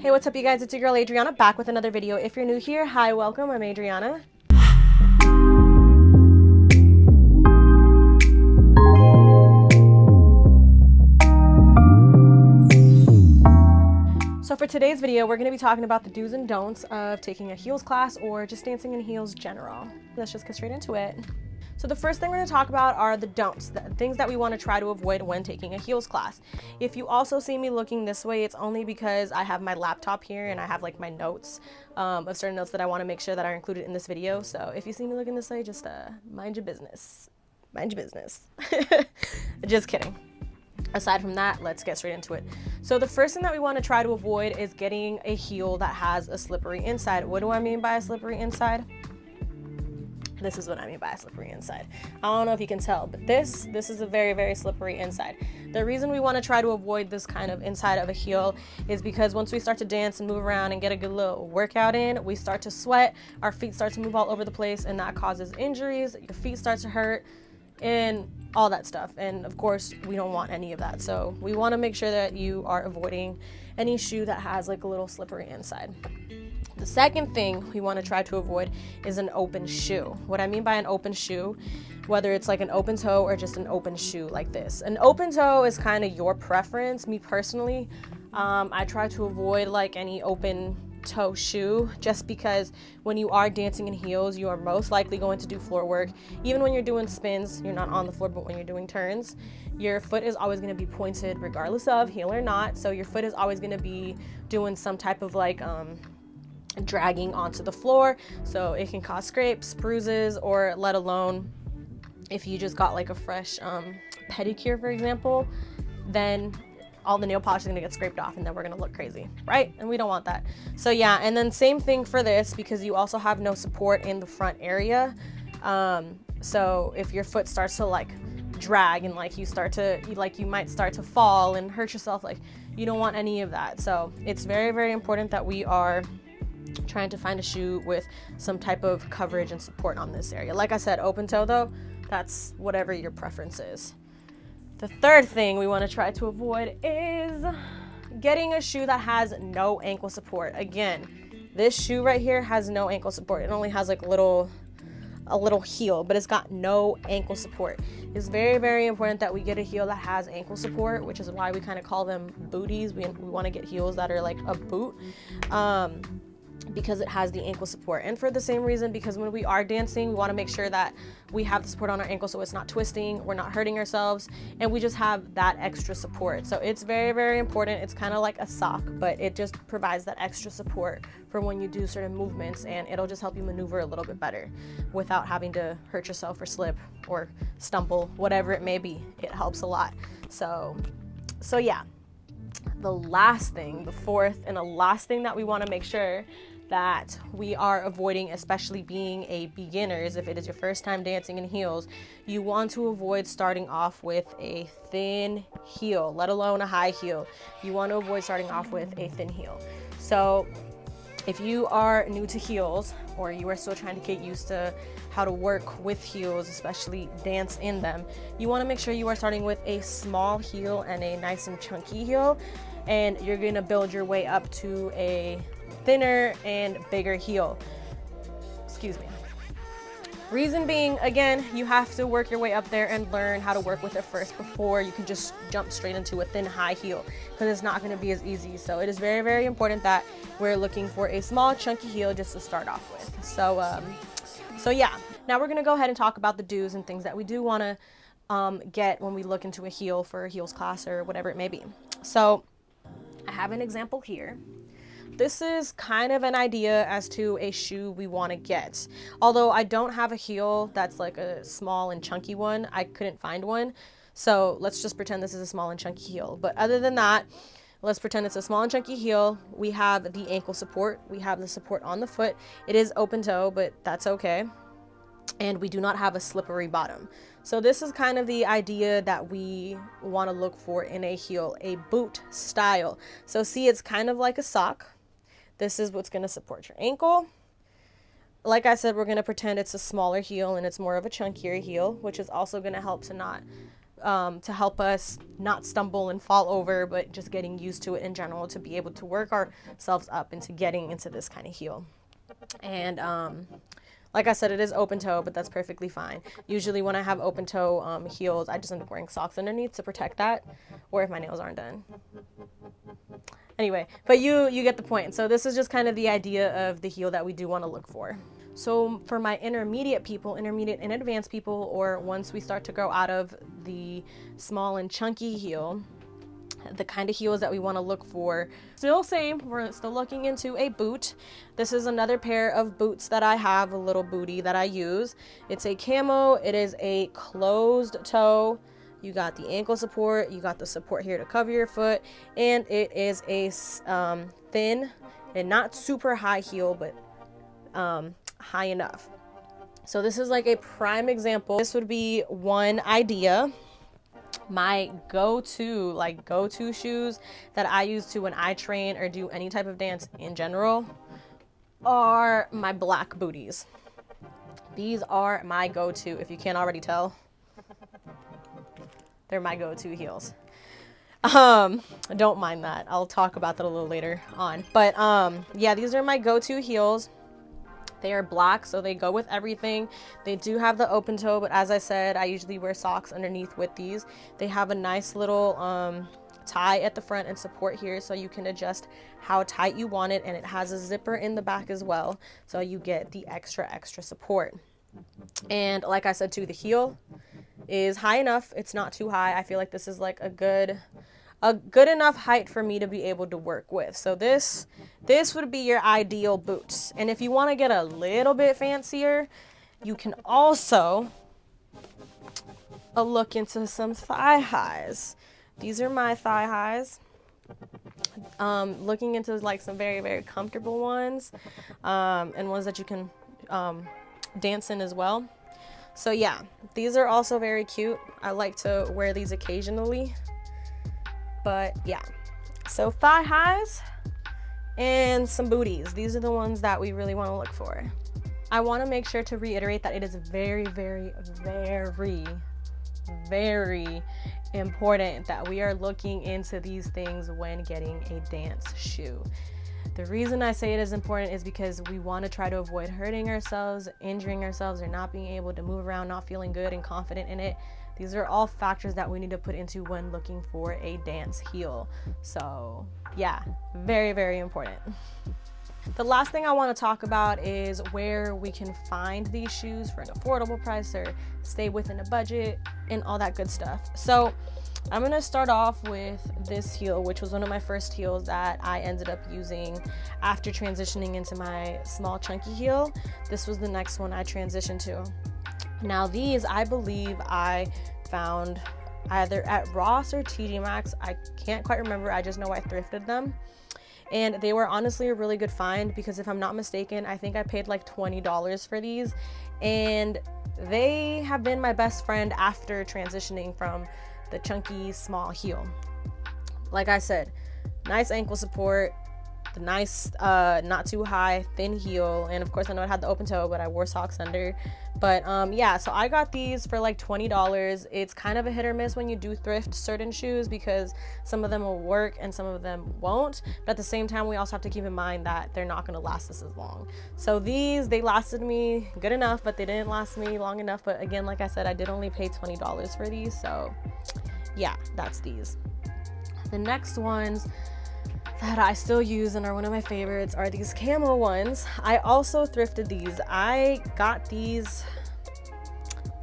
Hey, what's up you guys? It's your girl Adriana back with another video. If you're new here, hi, welcome. I'm Adriana. So for today's video, we're going to be talking about the do's and don'ts of taking a heels class or just dancing in heels general. Let's just get straight into it. So the first thing we're going to talk about are the don'ts, the things that we want to try to avoid when taking a heels class. If you also see me looking this way, it's only because I have my laptop here and I have like my notes of certain notes that I want to make sure that are included in this video. So if you see me looking this way, just mind your business. Mind your business. Just kidding. Aside from that, let's get straight into it. So the first thing that we want to try to avoid is getting a heel that has a slippery inside. What do I mean by a slippery inside? This is what I mean by a slippery inside. I don't know if you can tell, but this is a very, very slippery inside. The reason we want to try to avoid this kind of inside of a heel is because once we start to dance and move around and get a good little workout in, we start to sweat, our feet start to move all over the place, and that causes injuries, your feet start to hurt, and all that stuff. And of course, we don't want any of that. So we want to make sure that you are avoiding any shoe that has like a little slippery inside. The second thing we want to try to avoid is an open shoe. What I mean by an open shoe, whether it's like an open toe or just an open shoe like this. An open toe is kind of your preference. Me personally, I try to avoid like any open toe shoe just because when you are dancing in heels, you are most likely going to do floor work. Even when you're doing spins, you're not on the floor, but when you're doing turns, your foot is always going to be pointed regardless of heel or not. So your foot is always going to be doing some type of like dragging onto the floor, so it can cause scrapes, bruises, or let alone if you just got like a fresh pedicure, for example, then all the nail polish is gonna get scraped off and then we're gonna look crazy, right? And we don't want that. So yeah, and then same thing for this because you also have no support in the front area. So if your foot starts to like drag and like you might start to fall and hurt yourself, like you don't want any of that. So it's very, very important that we are trying to find a shoe with some type of coverage and support on this area. Like I said, open toe though, that's whatever your preference is. The third thing we want to try to avoid is getting a shoe that has no ankle support. Again, this shoe right here has no ankle support. It only has like a little heel, but it's got no ankle support. It's very, very important that we get a heel that has ankle support, which is why we kind of call them booties. We want to get heels that are like a boot. Because it has the ankle support, and for the same reason, because when we are dancing, we want to make sure that we have the support on our ankle so it's not twisting, we're not hurting ourselves, and we just have that extra support. So it's very, very important. It's kind of like a sock, but it just provides that extra support for when you do certain movements, and it'll just help you maneuver a little bit better without having to hurt yourself or slip or stumble, whatever it may be. It helps a lot. So yeah. The last thing, the fourth and the last thing that we want to make sure that we are avoiding, especially being a beginners, if it is your first time dancing in heels, you want to avoid starting off with a thin heel, let alone a high heel. You want to avoid starting off with a thin heel. So if you are new to heels or you are still trying to get used to how to work with heels, especially dance in them, you want to make sure you are starting with a small heel and a nice and chunky heel, and you're going to build your way up to a thinner and bigger heel. Excuse me. Reason being, again, you have to work your way up there and learn how to work with it first before you can just jump straight into a thin high heel, because it's not going to be as easy. So it is very, very important that we're looking for a small chunky heel just to start off with. So yeah, now we're going to go ahead and talk about the do's and things that we do want to get when we look into a heel for a heels class or whatever it may be. So I have an example here. This is kind of an idea as to a shoe we want to get. Although I don't have a heel that's like a small and chunky one, I couldn't find one. So let's just pretend this is a small and chunky heel. But other than that, let's pretend it's a small and chunky heel. We have the ankle support. We have the support on the foot. It is open toe, but that's okay. And we do not have a slippery bottom. So this is kind of the idea that we want to look for in a heel, a boot style. So see, it's kind of like a sock. This is what's going to support your ankle. Like I said, we're going to pretend it's a smaller heel and it's more of a chunkier heel, which is also going to help to not to help us not stumble and fall over, but just getting used to it in general to be able to work ourselves up into getting into this kind of heel. And like I said, it is open toe, but that's perfectly fine. Usually when I have open toe heels, I just end up wearing socks underneath to protect that, or if my nails aren't done. Anyway, but you get the point. So this is just kind of the idea of the heel that we do want to look for. So for my intermediate and advanced people, or once we start to grow out of the small and chunky heel, the kind of heels that we want to look for, still same, we're still looking into a boot. This is another pair of boots that I have, a little bootie that I use. It's a camo, it is a closed toe. You got the ankle support, you got the support here to cover your foot, and it is a thin and not super high heel, but high enough. So this is like a prime example. This would be one idea. My go-to shoes that I use to when I train or do any type of dance in general are my black booties. These are my go-to, if you can't already tell. They're my go-to heels. Don't mind that. I'll talk about that a little later on. But yeah, these are my go-to heels. They are black, so they go with everything. They do have the open toe, but as I said, I usually wear socks underneath with these. They have a nice little tie at the front and support here, so you can adjust how tight you want it, and it has a zipper in the back as well, so you get the extra support. And like I said too, the heel is high enough. It's not too high. I feel like this is like a good enough height for me to be able to work with. So this would be your ideal boots. And if you want to get a little bit fancier, you can also look into some thigh highs. These are my thigh highs. Looking into like some very, very comfortable ones, and ones that you can dance in as well. So yeah, these are also very cute. I like to wear these occasionally. But yeah, so thigh highs and some booties. These are the ones that we really want to look for. I want to make sure to reiterate that it is very, very, very, very important that we are looking into these things when getting a dance shoe. The reason I say it is important is because we want to try to avoid hurting ourselves, injuring ourselves, or not being able to move around, not feeling good and confident in it. These are all factors that we need to put into when looking for a dance heel. So yeah, very, very important. The last thing I want to talk about is where we can find these shoes for an affordable price or stay within a budget and all that good stuff. So I'm going to start off with this heel, which was one of my first heels that I ended up using after transitioning into my small chunky heel. This was the next one I transitioned to. Now these, I believe I found either at Ross or TJ Maxx. I can't quite remember. I just know I thrifted them. And they were honestly a really good find because if I'm not mistaken, I think I paid like $20 for these. And they have been my best friend after transitioning from the chunky small heel. Like I said, nice ankle support, the nice not too high thin heel, and of course I know it had the open toe, but I wore socks under. But yeah, so I got these for like $20. It's kind of a hit or miss when you do thrift certain shoes because some of them will work and some of them won't, but at the same time we also have to keep in mind that they're not going to last us as long. So these, they lasted me good enough, but they didn't last me long enough. But again, like I said, I did only pay $20 for these, so yeah, that's these. The next ones that I still use and are one of my favorites are these camo ones. I also thrifted these. I got these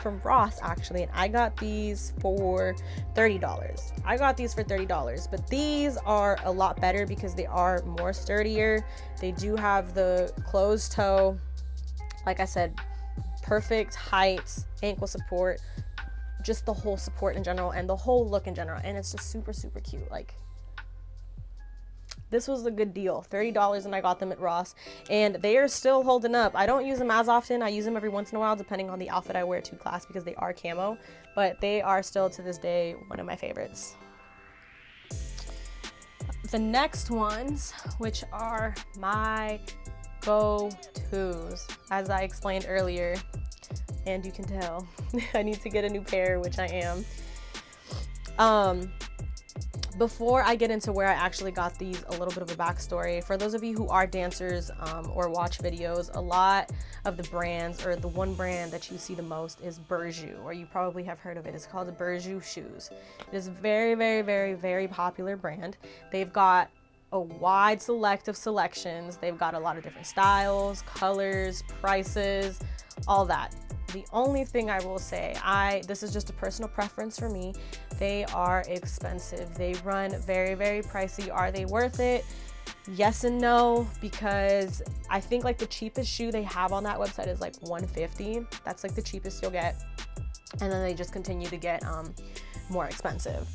from Ross actually, and I got these for $30. I got these for $30, but these are a lot better because they are more sturdier. They do have the closed toe, like I said, perfect height, ankle support, just the whole support in general and the whole look in general, and it's just super, super cute. Like, this was a good deal, $30, and I got them at Ross, and they are still holding up. I don't use them as often. I use them every once in a while depending on the outfit I wear to class because they are camo, but they are still to this day one of my favorites. The next ones, which are my go-tos, as I explained earlier, and you can tell I need to get a new pair, which I am. Before I get into where I actually got these, a little bit of a backstory. For those of you who are dancers or watch videos, a lot of the brands, or the one brand that you see the most, is Berjou, or you probably have heard of it. It's called the Berjou shoes. It is a very, very, very, very popular brand. They've got a wide select of selections. They've got a lot of different styles, colors, prices, all that. The only thing I will say, this is just a personal preference for me, they are expensive. They run very, very pricey. Are they worth it? Yes and no, because I think like the cheapest shoe they have on that website is like $150. That's like the cheapest you'll get. And then they just continue to get more expensive.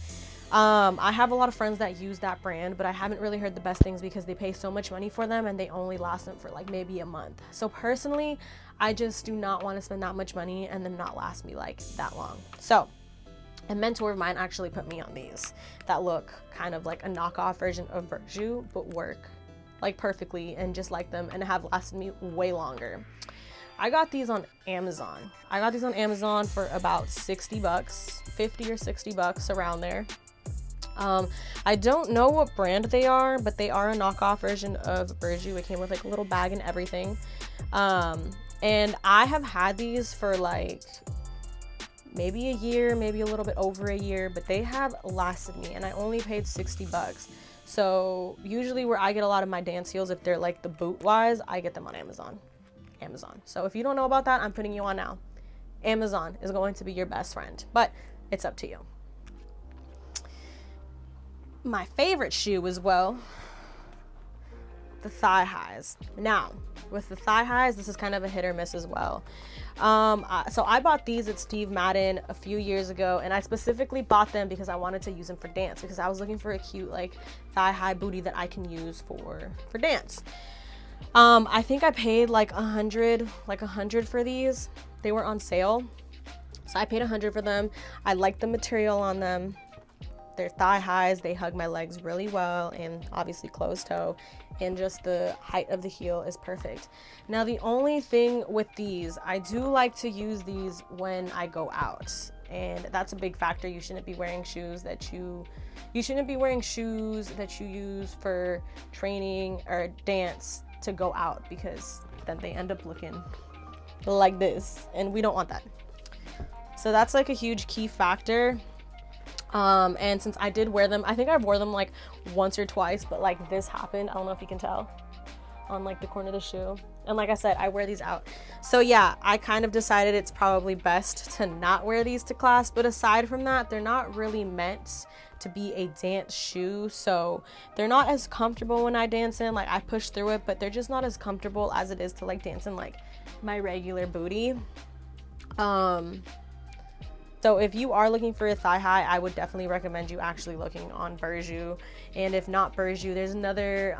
I have a lot of friends that use that brand, but I haven't really heard the best things because they pay so much money for them and they only last them for like maybe a month. So personally, I just do not want to spend that much money and them not last me like that long. So a mentor of mine actually put me on these that look kind of like a knockoff version of Berjou, but work like perfectly and just like them and have lasted me way longer. I got these on Amazon. I got these on Amazon for about 60 bucks, 50 or 60 bucks, around there. I don't know what brand they are, but they are a knockoff version of Berjou. It came with like a little bag and everything. And I have had these for like maybe a year, maybe a little bit over a year, but they have lasted me and I only paid 60 bucks. So usually where I get a lot of my dance heels, if they're like the boot wise, I get them on Amazon. So if you don't know about that, I'm putting you on now. Amazon is going to be your best friend, but it's up to you. My favorite shoe as well, the thigh highs. Now with the thigh highs, this is kind of a hit or miss as well. So I bought these at Steve Madden a few years ago, and I specifically bought them because I wanted to use them for dance, because I was looking for a cute like thigh high booty that I can use for dance. I think I paid like 100 for these. They were on sale, so I paid 100 for them. I like the material on them. They're thigh highs, they hug my legs really well, and obviously closed toe, and just the height of the heel is perfect. Now the only thing with these, I do like to use these when I go out, and that's a big factor. You shouldn't be wearing shoes that you use for training or dance to go out, because then they end up looking like this, and we don't want that. So that's like a huge key factor. And since I did wear them, I think I wore them like once or twice, but like this happened, I don't know if you can tell, on like the corner of the shoe. And like I said, I wear these out. So yeah, I kind of decided it's probably best to not wear these to class. But aside from that, they're not really meant to be a dance shoe. So they're not as comfortable when I dance in. Like I push through it, but they're just not as comfortable as it is to like dance in like my regular booty. So if you are looking for a thigh high, I would definitely recommend you actually looking on Berjou. And if not Berjou, there's another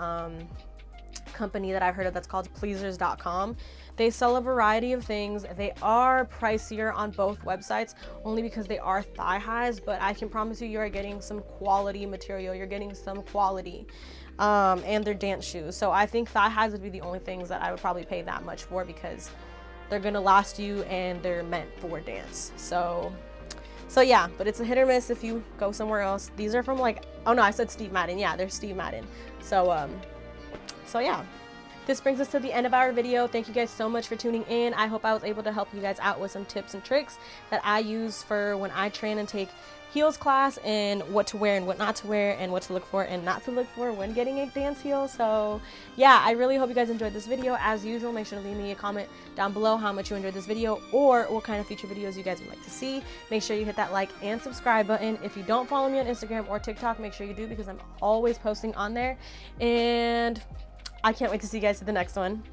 company that I've heard of that's called Pleasers.com. They sell a variety of things. They are pricier on both websites only because they are thigh highs, but I can promise you are getting some quality material. You're getting some quality. And they're dance shoes. So I think thigh highs would be the only things that I would probably pay that much for, because they're gonna last you and they're meant for dance. So yeah, but it's a hit or miss if you go somewhere else. These are from like, oh no, I said Steve Madden. Yeah, they're Steve Madden. So yeah. This brings us to the end of our video. Thank you guys so much for tuning in. I hope I was able to help you guys out with some tips and tricks that I use for when I train and take heels class, and what to wear and what not to wear, and what to look for and not to look for when getting a dance heel. So yeah, I really hope you guys enjoyed this video. As usual, make sure to leave me a comment down below how much you enjoyed this video, or what kind of future videos you guys would like to see. Make sure you hit that like and subscribe button. If you don't follow me on Instagram or TikTok, make sure you do, because I'm always posting on there. And I can't wait to see you guys at the next one.